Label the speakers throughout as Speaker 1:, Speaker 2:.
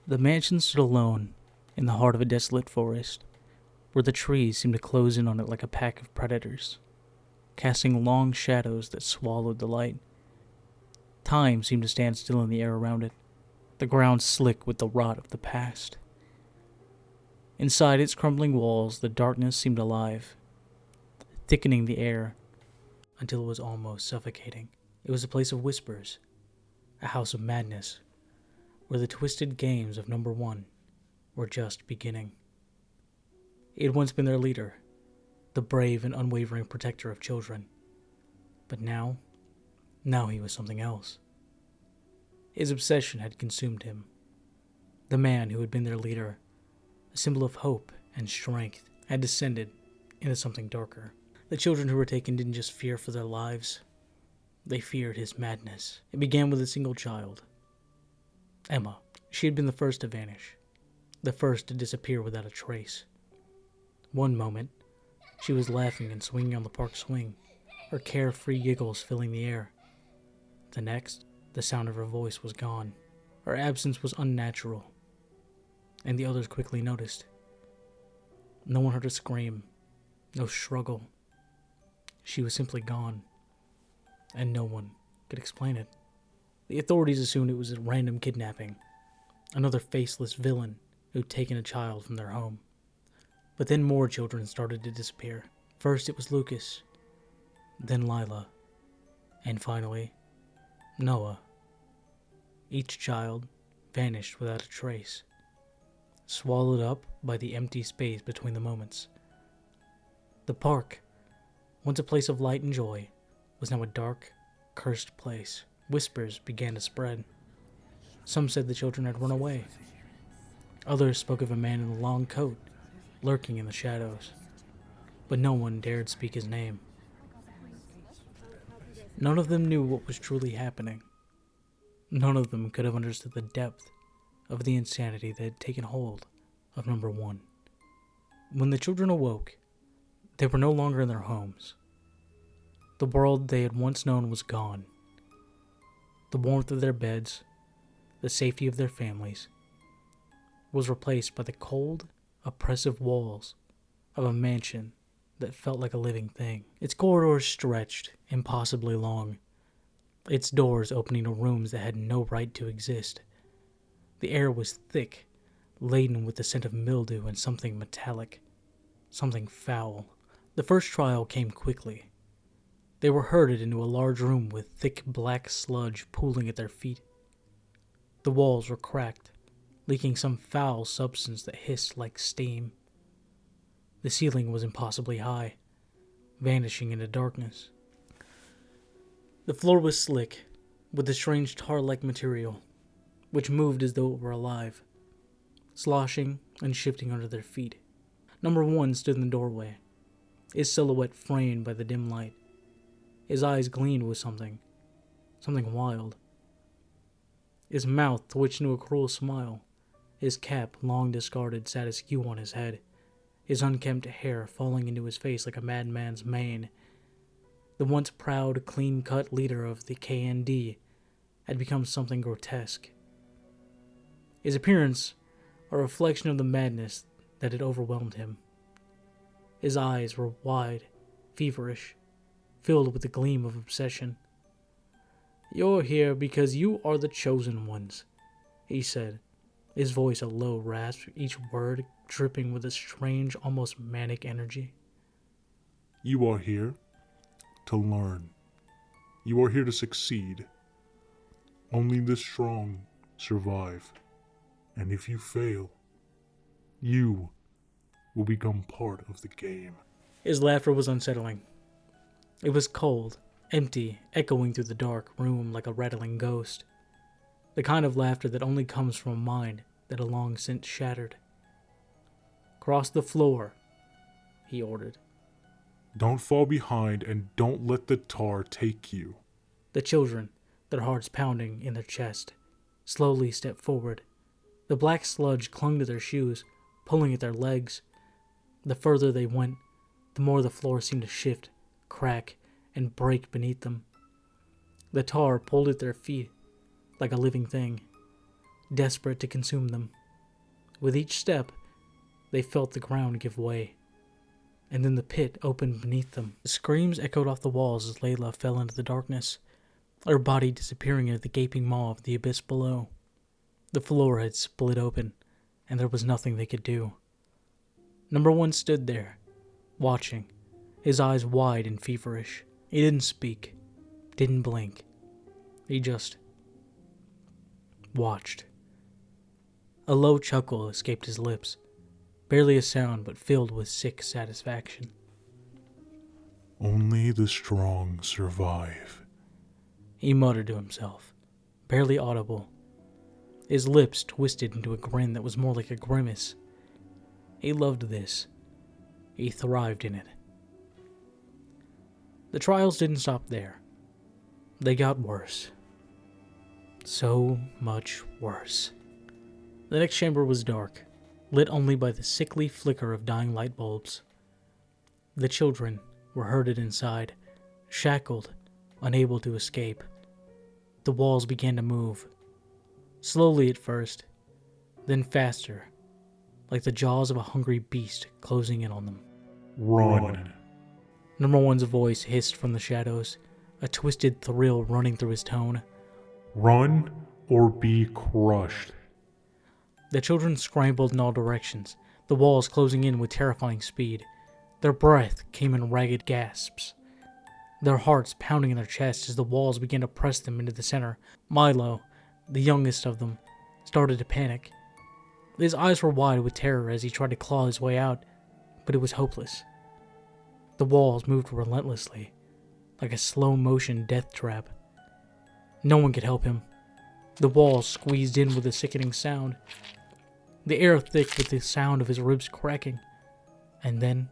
Speaker 1: The mansion stood alone in the heart of a desolate forest, where the trees seemed to close in on it like a pack of predators, casting long shadows that swallowed the light. Time seemed to stand still in the air around it, the ground slick with the rot of the past. Inside its crumbling walls, the darkness seemed alive, thickening the air until it was almost suffocating. It was a place of whispers, a house of madness, where the twisted games of Number 1 were just beginning. He had once been their leader, the brave and unwavering protector of children. But now he was something else. His obsession had consumed him. The man who had been their leader, a symbol of hope and strength, had descended into something darker. The children who were taken didn't just fear for their lives, they feared his madness. It began with a single child, Emma. She had been the first to vanish, the first to disappear without a trace. One moment, she was laughing and swinging on the park swing, her carefree giggles filling the air. The next, the sound of her voice was gone. Her absence was unnatural, and the others quickly noticed. No one heard her scream, no struggle. She was simply gone, and no one could explain it. The authorities assumed it was a random kidnapping, another faceless villain who'd taken a child from their home. But then more children started to disappear. First it was Lucas, then Lila, and finally, Noah. Each child vanished without a trace, swallowed up by the empty space between the moments. The park, once a place of light and joy, was now a dark, cursed place. Whispers began to spread. Some said the children had run away. Others spoke of a man in a long coat, lurking in the shadows. But no one dared speak his name. None of them knew what was truly happening. None of them could have understood the depth of the insanity that had taken hold of Number 1. When the children awoke, they were no longer in their homes. The world they had once known was gone. The warmth of their beds, the safety of their families, was replaced by the cold, oppressive walls of a mansion that felt like a living thing. Its corridors stretched impossibly long, its doors opening to rooms that had no right to exist. The air was thick, laden with the scent of mildew and something metallic, something foul. The first trial came quickly. They were herded into a large room with thick black sludge pooling at their feet. The walls were cracked, leaking some foul substance that hissed like steam. The ceiling was impossibly high, vanishing into darkness. The floor was slick, with a strange tar-like material, which moved as though it were alive, sloshing and shifting under their feet. Number 1 stood in the doorway, his silhouette framed by the dim light. His eyes gleamed with something wild. His mouth twitched into a cruel smile. His cap, long discarded, sat askew on his head, his unkempt hair falling into his face like a madman's mane. The once proud, clean-cut leader of the KND had become something grotesque. His appearance, a reflection of the madness that had overwhelmed him. His eyes were wide, feverish, filled with the gleam of obsession. "You're here because you are the chosen ones," he said, his voice a low rasp, each word dripping with a strange, almost manic energy.
Speaker 2: "You are here to learn. You are here to succeed. Only the strong survive. And if you fail, you will become part of the game."
Speaker 1: His laughter was unsettling. It was cold, empty, echoing through the dark room like a rattling ghost. The kind of laughter that only comes from a mind that had long since shattered. "Cross the floor," he ordered.
Speaker 2: Don't fall behind and don't let the tar take you.
Speaker 1: The children, their hearts pounding in their chest, slowly stepped forward. The black sludge clung to their shoes, pulling at their legs. The further they went, the more the floor seemed to shift, crack, and break beneath them. The tar pulled at their feet like a living thing. desperate to consume them. With each step, they felt the ground give way, and then the pit opened beneath them. The screams echoed off the walls as Layla fell into the darkness, her body disappearing into the gaping maw of the abyss below. The floor had split open, and there was nothing they could do. Number 1 stood there, watching, his eyes wide and feverish. He didn't speak, didn't blink. He just watched. A low chuckle escaped his lips, barely a sound but filled with sick satisfaction.
Speaker 2: Only the strong survive,
Speaker 1: He muttered to himself, barely audible. His lips twisted into a grin that was more like a grimace. He loved this. He thrived in it. The trials didn't stop there. They got worse. So much worse. The next chamber was dark, lit only by the sickly flicker of dying light bulbs. The children were herded inside, shackled, unable to escape. The walls began to move, slowly at first, then faster, like the jaws of a hungry beast closing in on them.
Speaker 2: Run.
Speaker 1: Number 1's voice hissed from the shadows, a twisted thrill running through his tone.
Speaker 2: Run or be crushed.
Speaker 1: The children scrambled in all directions, the walls closing in with terrifying speed. Their breath came in ragged gasps, their hearts pounding in their chests as the walls began to press them into the center. Milo, the youngest of them, started to panic. His eyes were wide with terror as he tried to claw his way out, but it was hopeless. The walls moved relentlessly, like a slow-motion death trap. No one could help him. The walls squeezed in with a sickening sound, the air thick with the sound of his ribs cracking, and then,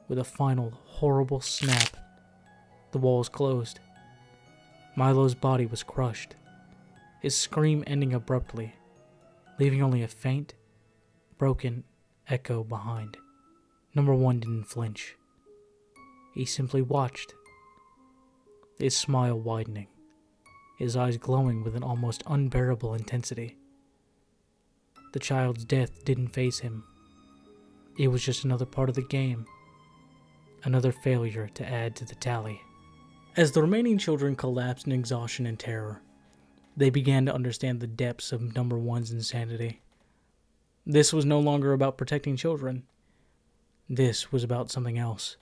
Speaker 1: with a final horrible snap, the walls closed. Milo's body was crushed, his scream ending abruptly, leaving only a faint, broken echo behind. Number 1 didn't flinch. He simply watched, his smile widening, his eyes glowing with an almost unbearable intensity. The child's death didn't faze him. It was just another part of the game, another failure to add to the tally. As the remaining children collapsed in exhaustion and terror, they began to understand the depths of Number 1's insanity. This was no longer about protecting children. This was about something else,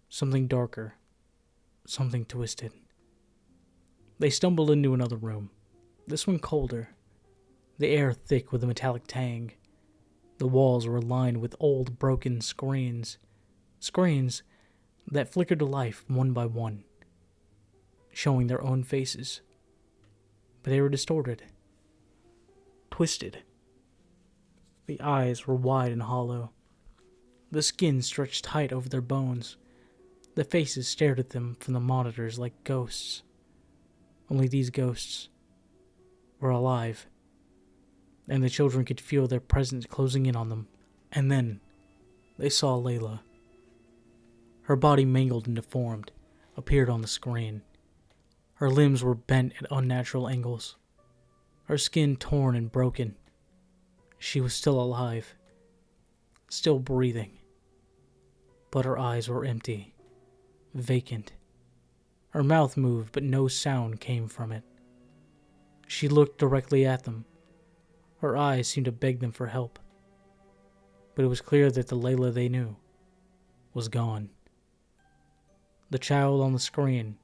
Speaker 1: something darker, something twisted. They stumbled into another room, this one colder, the air thick with a metallic tang. The walls were lined with old, broken screens that flickered to life one by one, showing their own faces. But they were distorted, twisted. The eyes were wide and hollow. The skin stretched tight over their bones. The faces stared at them from the monitors like ghosts. Only these ghosts were alive, and the children could feel their presence closing in on them. And then they saw Layla. Her body, mangled and deformed, appeared on the screen. Her limbs were bent at unnatural angles, her skin torn and broken. She was still alive, still breathing, but her eyes were empty, vacant. Her mouth moved, but no sound came from it. She looked directly at them. Her eyes seemed to beg them for help. But it was clear that the Layla they knew was gone. The child on the screen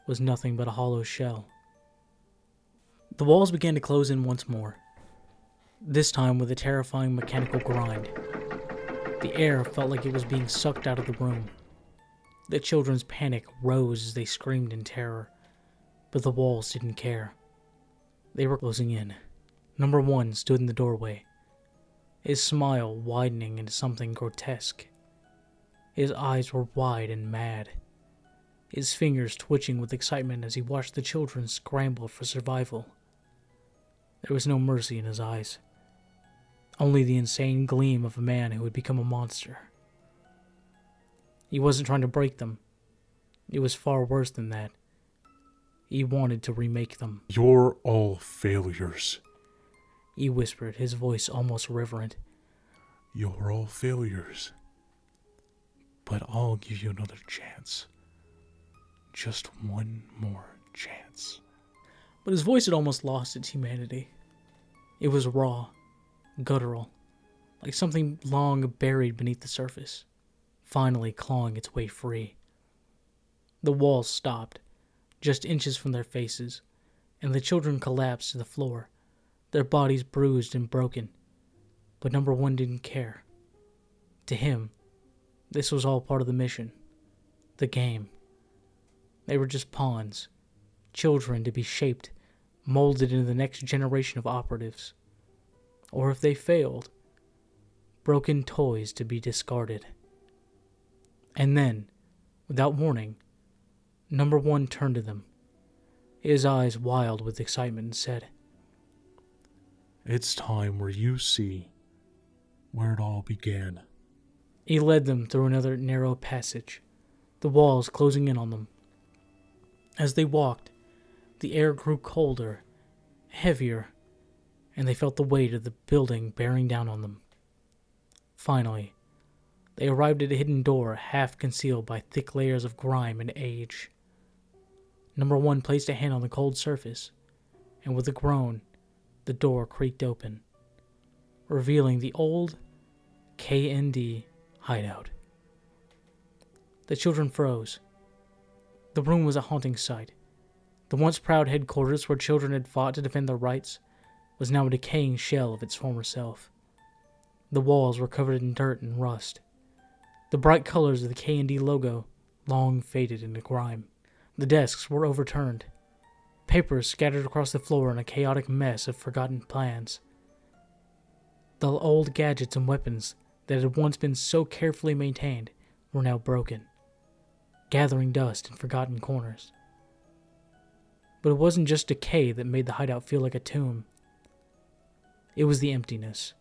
Speaker 1: was nothing but a hollow shell. The walls began to close in once more, this time with a terrifying mechanical grind. The air felt like it was being sucked out of the room. The children's panic rose as they screamed in terror, but the walls didn't care. They were closing in. Number 1 stood in the doorway, his smile widening into something grotesque. His eyes were wide and mad, his fingers twitching with excitement as he watched the children scramble for survival. There was no mercy in his eyes, only the insane gleam of a man who had become a monster. He wasn't trying to break them. It was far worse than that. He wanted to remake them.
Speaker 2: You're all failures.
Speaker 1: he whispered, his voice almost reverent.
Speaker 2: "You're all failures. But I'll give you another chance. Just one more chance."
Speaker 1: But his voice had almost lost its humanity. It was raw, guttural, like something long buried beneath the surface, finally clawing its way free. The walls stopped, just inches from their faces, and the children collapsed to the floor, their bodies bruised and broken. But number one didn't care. To him, this was all part of the mission, the game. They were just pawns, children to be shaped, molded into the next generation of operatives. Or if they failed, broken toys to be discarded. And then, without warning, number one turned to them, his eyes wild with excitement, and said,
Speaker 2: "It's time where you see where it all began."
Speaker 1: He led them through another narrow passage, the walls closing in on them. As they walked, the air grew colder, heavier, and they felt the weight of the building bearing down on them. Finally, they arrived at a hidden door half concealed by thick layers of grime and age. Number one placed a hand on the cold surface, and with a groan, the door creaked open, revealing the old K&D hideout. The children froze. The room was a haunting sight. The once proud headquarters where children had fought to defend their rights was now a decaying shell of its former self. The walls were covered in dirt and rust. The bright colors of the K&D logo long faded into grime. The desks were overturned. Papers scattered across the floor in a chaotic mess of forgotten plans. The old gadgets and weapons that had once been so carefully maintained were now broken, gathering dust in forgotten corners. But it wasn't just decay that made the hideout feel like a tomb. It was the emptiness,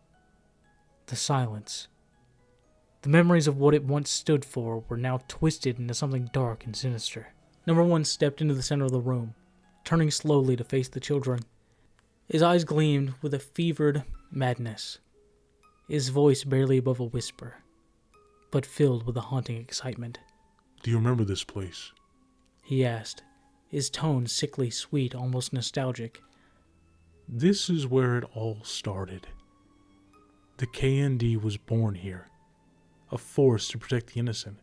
Speaker 1: the silence. The memories of what it once stood for were now twisted into something dark and sinister. Number one stepped into the center of the room, turning slowly to face the children. His eyes gleamed with a fevered madness, his voice barely above a whisper, but filled with a haunting excitement.
Speaker 2: "Do you remember this place?"
Speaker 1: he asked, his tone sickly sweet, almost nostalgic.
Speaker 2: "This is where it all started. The K&D was born here, a force to protect the innocent.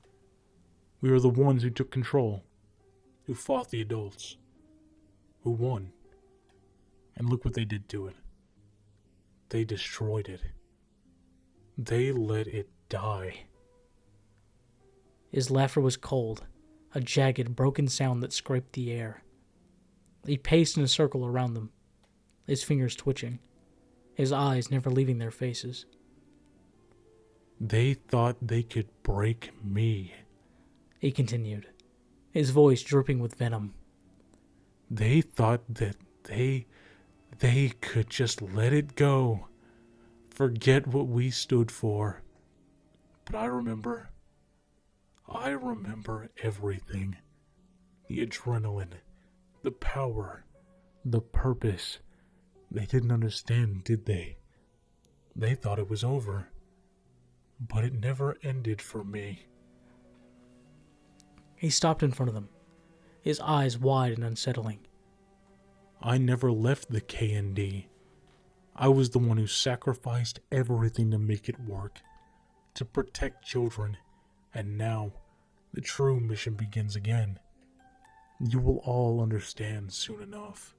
Speaker 2: We were the ones who took control, who fought the adults, who won. And look what they did to it. They destroyed it. They let it die."
Speaker 1: His laughter was cold, a jagged, broken sound that scraped the air. He paced in a circle around them, his fingers twitching, his eyes never leaving their faces.
Speaker 2: "They thought they could break me,"
Speaker 1: he continued, his voice dripping with venom.
Speaker 2: "They thought that they could just let it go, forget what we stood for. But I remember everything. The adrenaline, the power, the purpose. They didn't understand, did they? They thought it was over. But it never ended for me."
Speaker 1: He stopped in front of them, his eyes wide and unsettling.
Speaker 2: "I never left the K&D. I was the one who sacrificed everything to make it work, to protect children, and now the true mission begins again. You will all understand soon enough."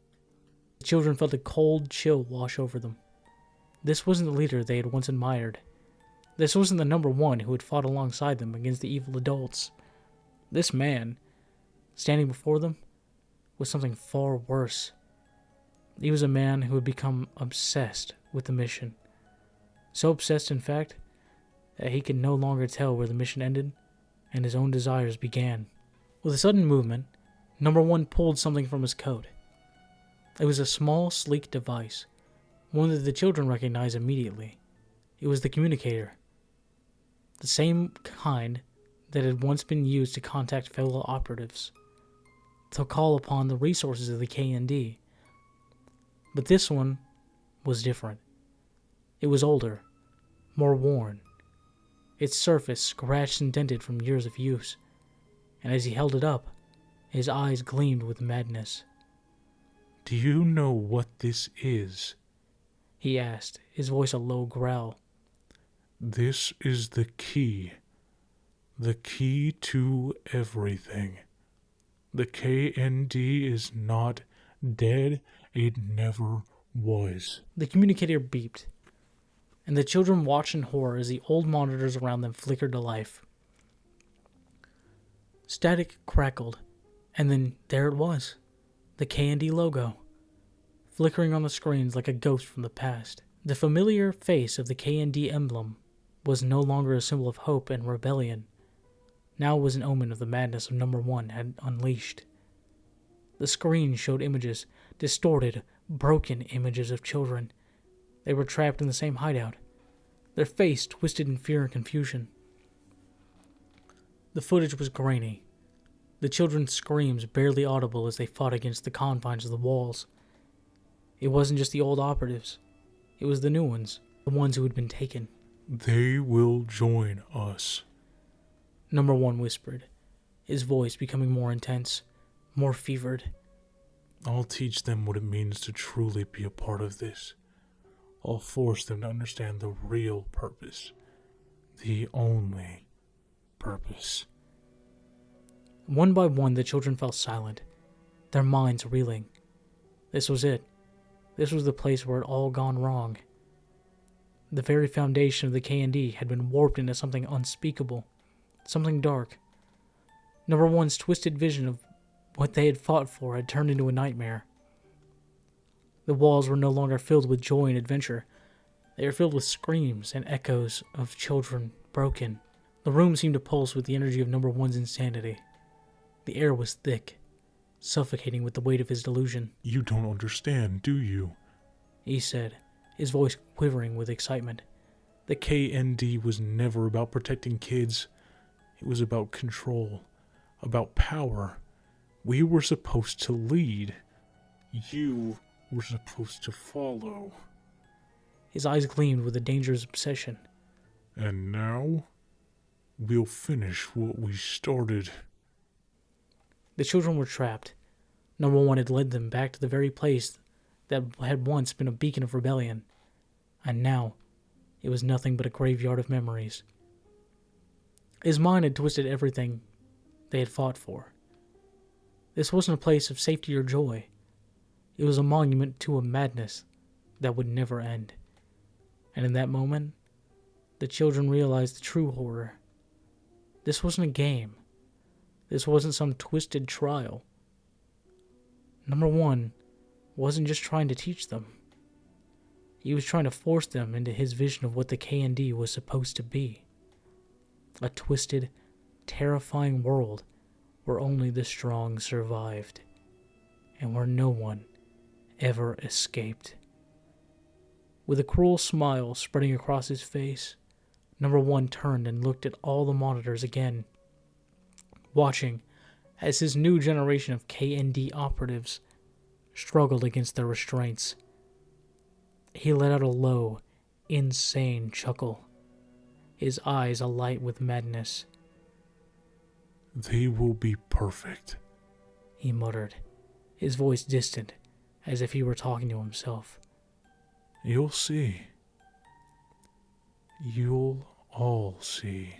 Speaker 1: The children felt a cold chill wash over them. This wasn't the leader they had once admired. This wasn't the number one who had fought alongside them against the evil adults. This man, standing before them, was something far worse. He was a man who had become obsessed with the mission. So obsessed, in fact, that he could no longer tell where the mission ended and his own desires began. With a sudden movement, number one pulled something from his coat. It was a small, sleek device, one that the children recognized immediately. It was the communicator. The same kind that had once been used to contact fellow operatives, to call upon the resources of the K&D. But this one was different. It was older, more worn, its surface scratched and dented from years of use, and as he held it up, his eyes gleamed with madness.
Speaker 2: "Do you know what this is?"
Speaker 1: He asked, his voice a low growl.
Speaker 2: "This is the key to everything. The KND is not dead, it never was."
Speaker 1: The communicator beeped, and the children watched in horror as the old monitors around them flickered to life. Static crackled, and then there it was, the K&D logo, flickering on the screens like a ghost from the past. The familiar face of the K&D emblem was no longer a symbol of hope and rebellion. Now it was an omen of the madness of Number 1 had unleashed. The screen showed images, distorted, broken images of children. They were trapped in the same hideout, their face twisted in fear and confusion. The footage was grainy, the children's screams barely audible as they fought against the confines of the walls. It wasn't just the old operatives, it was the new ones, the ones who had been taken.
Speaker 2: "They will join us,"
Speaker 1: Number 1 whispered, his voice becoming more intense, more fevered.
Speaker 2: "I'll teach them what it means to truly be a part of this. I'll force them to understand the real purpose. The only purpose."
Speaker 1: One by one, the children fell silent, their minds reeling. This was it. This was the place where it all gone wrong. The very foundation of the K&D had been warped into something unspeakable, something dark. Number 1's twisted vision of what they had fought for had turned into a nightmare. The walls were no longer filled with joy and adventure. They were filled with screams and echoes of children broken. The room seemed to pulse with the energy of Number 1's insanity. The air was thick, suffocating with the weight of his delusion.
Speaker 2: "You don't understand, do you?"
Speaker 1: He said, his voice quivering with excitement.
Speaker 2: "The KND was never about protecting kids. It was about control, about power. We were supposed to lead. You were supposed to follow."
Speaker 1: His eyes gleamed with a dangerous obsession.
Speaker 2: "And now, we'll finish what we started."
Speaker 1: The children were trapped. Number 1 had led them back to the very place that had once been a beacon of rebellion, and now it was nothing but a graveyard of memories. His mind had twisted everything they had fought for. This wasn't a place of safety or joy. It was a monument to a madness that would never end. And in that moment, the children realized the true horror. This wasn't a game. This wasn't some twisted trial. Number 1 wasn't just trying to teach them. He was trying to force them into his vision of what the K&D was supposed to be. A twisted, terrifying world where only the strong survived, and where no one ever escaped. With a cruel smile spreading across his face, Number 1 turned and looked at all the monitors again, watching as his new generation of K&D operatives struggled against their restraints. He let out a low, insane chuckle, his eyes alight with madness.
Speaker 2: "They will be perfect,"
Speaker 1: he muttered, his voice distant, as if he were talking to himself.
Speaker 2: "You'll see. You'll all see."